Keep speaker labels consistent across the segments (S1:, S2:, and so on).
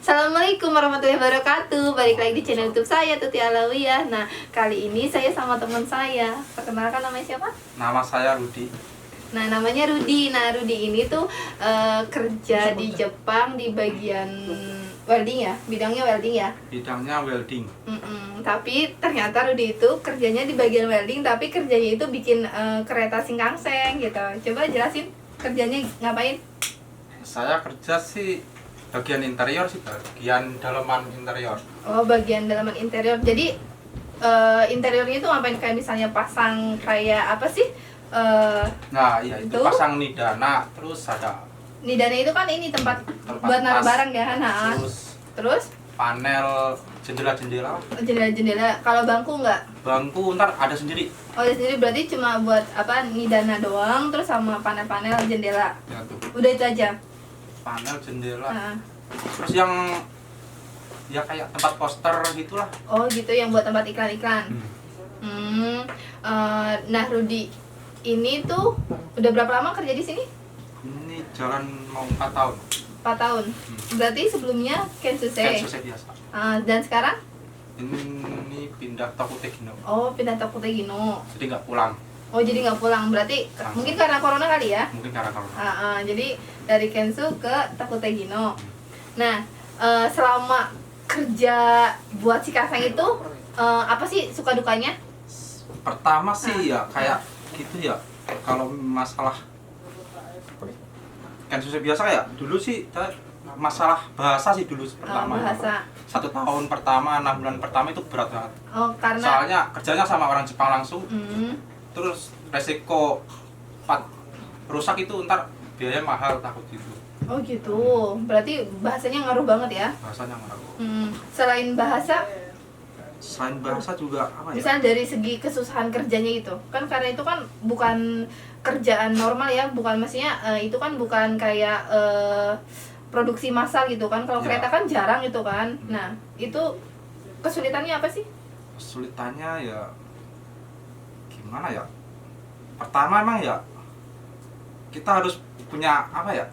S1: Assalamualaikum warahmatullahi wabarakatuh. Balik lagi di channel YouTube saya, Tuti Alawiyah. Nah, kali ini saya sama teman saya. Perkenalkan, namanya siapa?
S2: Nama saya Rudi.
S1: Nah, namanya Rudi. Nah, Rudi ini tuh kerja di Jepang di bagian welding ya, bidangnya welding ya.
S2: Bidangnya welding.
S1: Tapi ternyata Rudi itu kerjanya di bagian welding, tapi kerjanya itu bikin kereta Shinkansen gitu. Coba jelasin kerjanya ngapain?
S2: Saya kerja sih bagian interior sih, bagian dalaman interior.
S1: Oh, bagian dalaman interior. Jadi interiornya itu ngapain, kayak misalnya pasang kayak apa sih?
S2: Nah, iya itu pasang nidana, terus ada
S1: Nidana itu kan ini tempat buat naruh barang ya, nah. Terus
S2: panel jendela-jendela.
S1: Jendela-jendela. Kalau bangku enggak?
S2: Bangku ntar ada sendiri.
S1: Oh, ada sendiri, berarti cuma buat apa, nidana doang, terus sama panel-panel jendela.
S2: Ya, tuh.
S1: Udah itu aja. Panel
S2: jendela. Terus yang ya kayak tempat poster gitulah.
S1: Oh gitu, yang buat tempat iklan-iklan. Nah, Rudi ini tuh udah berapa lama kerja di sini?
S2: Ini jalan mau 4 tahun.
S1: 4 tahun. Berarti sebelumnya Kensuse.
S2: Kensuse biasa.
S1: Dan sekarang?
S2: Ini pindah Tokutegino.
S1: Oh, pindah Tokutegino.
S2: Jadi nggak pulang.
S1: Oh, jadi nggak pulang. Berarti mungkin karena corona kali ya?
S2: Mungkin karena corona.
S1: Jadi dari Kensu ke Tokutegino. Nah, selama kerja buat Shinkansen itu apa sih suka dukanya?
S2: Pertama sih ya kayak gitu ya. Kalau masalah Kensuse biasa ya, dulu sih masalah bahasa sih dulu pertama.
S1: Bahasa.
S2: 1 tahun pertama, 6 bulan pertama itu berat banget.
S1: Oh, karena
S2: soalnya kerjanya sama orang Jepang langsung. Terus resiko rusak itu ntar biaya mahal, takut gitu.
S1: Oh gitu, berarti bahasanya ngaruh banget ya?
S2: Bahasanya ngaruh.
S1: Selain bahasa?
S2: Selain bahasa juga apa ya?
S1: Misalnya dari segi kesusahan kerjanya itu, kan karena itu kan bukan kerjaan normal ya, bukan, maksudnya itu kan bukan kayak produksi massal gitu kan. Kalau kereta kan jarang gitu kan. Nah, itu kesulitannya apa sih?
S2: Kesulitannya ya gimana ya? Pertama emang ya kita harus punya apa ya?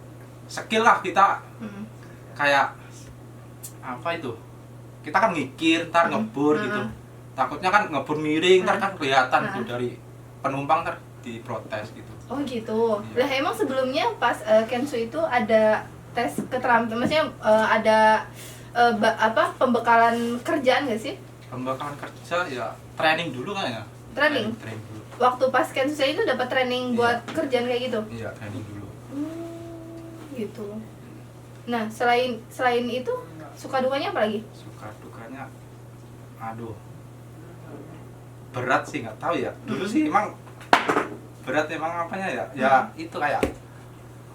S2: Skill lah kita. Kayak apa itu? Kita kan ngikir, ntar ngebor gitu. Takutnya kan ngebor miring, ntar kan kelihatan tuh dari penumpang, ntar diprotes gitu.
S1: Oh gitu. Lah emang sebelumnya pas Kensu itu ada tes keterampilan, maksudnya ada pembekalan kerjaan nggak sih?
S2: Pembekalan kerja ya training dulu kan ya.
S1: Training dulu. Waktu pas Kensu itu dapat training buat kerjaan kayak gitu?
S2: Iya, training dulu.
S1: Gitu. Nah, selain itu suka dukanya apa lagi?
S2: Suka dukanya, aduh, berat sih, nggak tahu ya. Dulu sih emang berat, emang apanya ya? Ya itu kayak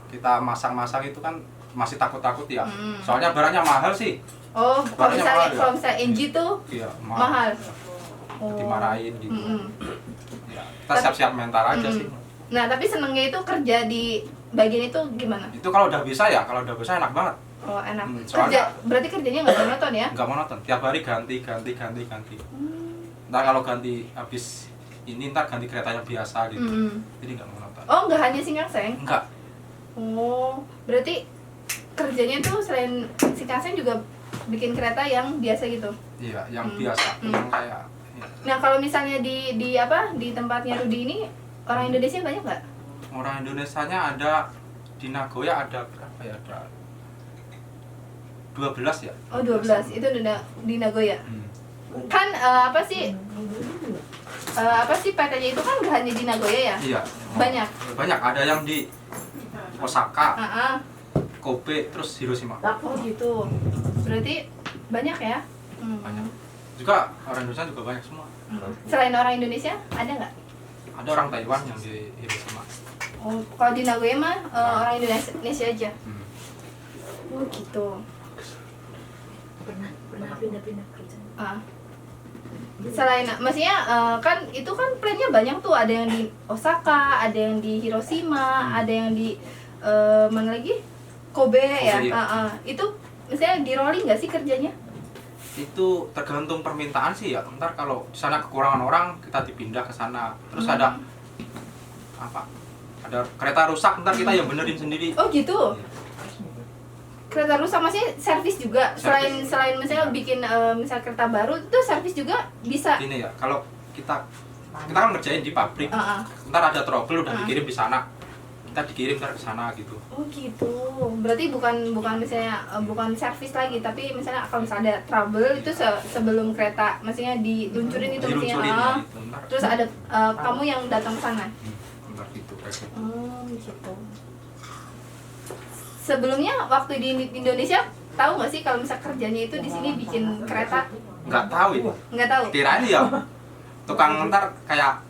S2: kita masang-masang itu kan masih takut-takut ya. Soalnya barangnya mahal sih.
S1: Oh, kalau misalnya NG tuh
S2: iya,
S1: mahal.
S2: Dimarahin gitu. Ya, kita siap-siap mental aja sih.
S1: Nah, tapi senengnya itu kerja di bagian itu gimana?
S2: Itu kalau udah bisa ya, kalau udah bisa enak banget.
S1: Oh, enak.
S2: Soalnya
S1: berarti kerjanya nggak monoton ya?
S2: Nggak monoton, tiap hari ganti. Ntar kalau ganti habis ini, ntar ganti kereta yang biasa gitu. Jadi nggak monoton.
S1: Oh, nggak hanya Shinkansen?
S2: Enggak.
S1: Oh, berarti kerjanya tuh selain Shinkansen juga bikin kereta yang biasa gitu?
S2: Iya, yang biasa, yang kayak ya.
S1: Nah, kalau misalnya di tempatnya Rudi ini orang Indonesia banyak nggak?
S2: Orang Indonesianya ada di Nagoya, ada berapa ya? Ada 12 ya?
S1: Oh, 12. Itu di Nagoya. Kan apa sih PT-nya itu kan gak hanya di Nagoya ya?
S2: Iya.
S1: Banyak.
S2: Ada yang di Osaka,
S1: Kobe,
S2: terus Hiroshima.
S1: Oh gitu. Berarti banyak ya?
S2: Banyak. Juga orang Indonesia juga banyak semua.
S1: Selain orang Indonesia ada nggak?
S2: Ada orang Taiwan yang di Hiroshima.
S1: Oh, kalau di Nagoya mah orang Indonesia aja. Oh gitu.
S3: Pernah pindah-pindah kerja.
S1: Selain, maksudnya kan itu kan plan-nya banyak tuh, ada yang di Osaka, ada yang di Hiroshima, ada yang di mana lagi? Kobe ya. Itu misalnya di rolling nggak sih kerjanya?
S2: Itu tergantung permintaan sih ya. Ntar kalau di sana kekurangan orang, kita dipindah ke sana. Terus ada apa? Ada kereta rusak, ntar kita yang benerin sendiri.
S1: Oh gitu. kereta rusak maksudnya servis juga. Selain misalnya bikin misal kereta baru itu servis juga bisa.
S2: Gini ya, kalau kita kan ngerjain di pabrik, ntar ada trouble udah dikirim di sana, kita dikirim ntar ke sana gitu.
S1: Oh gitu. Berarti bukan misalnya bukan servis lagi, tapi misalnya kalau misalnya ada trouble itu sebelum kereta maksudnya diluncurin itu maksudnya.
S2: Gitu,
S1: Terus ada kamu yang datang ke sana.
S2: Ntar gitu kayak gitu.
S1: Oh gitu. Sebelumnya waktu di Indonesia tahu nggak sih kalau misal kerjanya itu di sini bikin kereta?
S2: Nggak tahu itu.
S1: Nggak tahu.
S2: Kirain ya tukang ntar kayak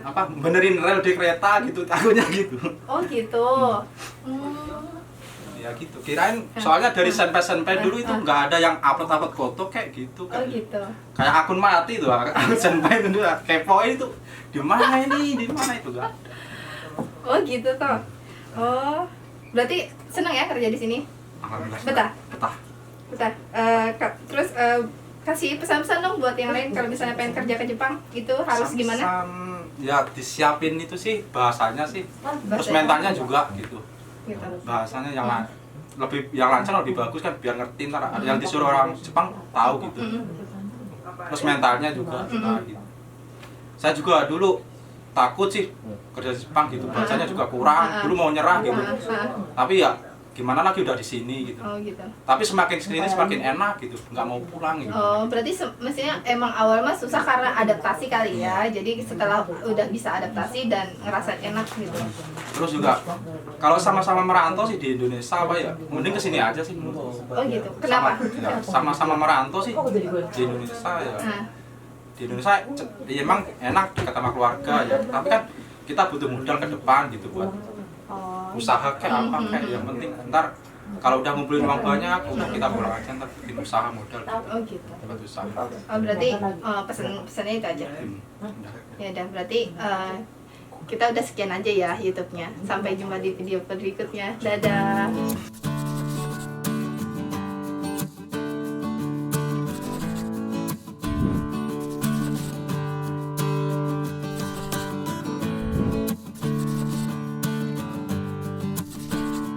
S2: apa benerin rel di kereta gitu, takutnya gitu.
S1: Oh gitu.
S2: Ya gitu. Kirain soalnya dari senpai dulu itu nggak ada yang upload foto kayak gitu kan.
S1: Oh gitu.
S2: Kayak akun mati tuh, akun senpai itu kepoin itu di mana itu kan.
S1: Oh gitu toh. Oh, berarti senang ya kerja di sini?
S2: Alhamdulillah.
S1: Betah. Terus kasih pesan-pesan dong buat yang lain kalau misalnya pengen kerja ke Jepang itu harus gimana?
S2: Ya disiapin itu sih bahasanya sih, terus mentalnya juga gitu. Bahasanya yang lancar lebih bagus kan biar ngerti ntar yang disuruh orang Jepang tahu gitu. Terus mentalnya juga gitu. Saya juga dulu takut sih kerja di Jepang gitu, bahasanya juga kurang, dulu mau nyerah gitu. Tapi ya gimana lagi udah di sini gitu.
S1: Oh gitu.
S2: Tapi semakin sini semakin enak gitu, nggak mau pulang gitu.
S1: Oh berarti mestinya emang awal mah susah karena adaptasi kali ya. Jadi setelah udah bisa adaptasi dan ngerasa enak gitu.
S2: Terus juga kalau sama-sama merantau sih di Indonesia apa ya, mending kesini aja sih menurut.
S1: Oh gitu. Kenapa?
S2: Sama-sama merantau sih di Indonesia ya. Di Indonesia ya emang enak dekat sama keluarga ya, tapi kan kita butuh modal ke depan gitu buat usaha kayak apa kayak yang penting ntar kalau udah ngumpulin uang banyak udah kita pulang aja ntar bikin usaha modal
S1: Oh gitu.
S2: buat usaha.
S1: Oh berarti pesannya itu aja. Ya udah berarti kita udah sekian aja ya YouTube-nya. Sampai jumpa di video berikutnya. Dadah.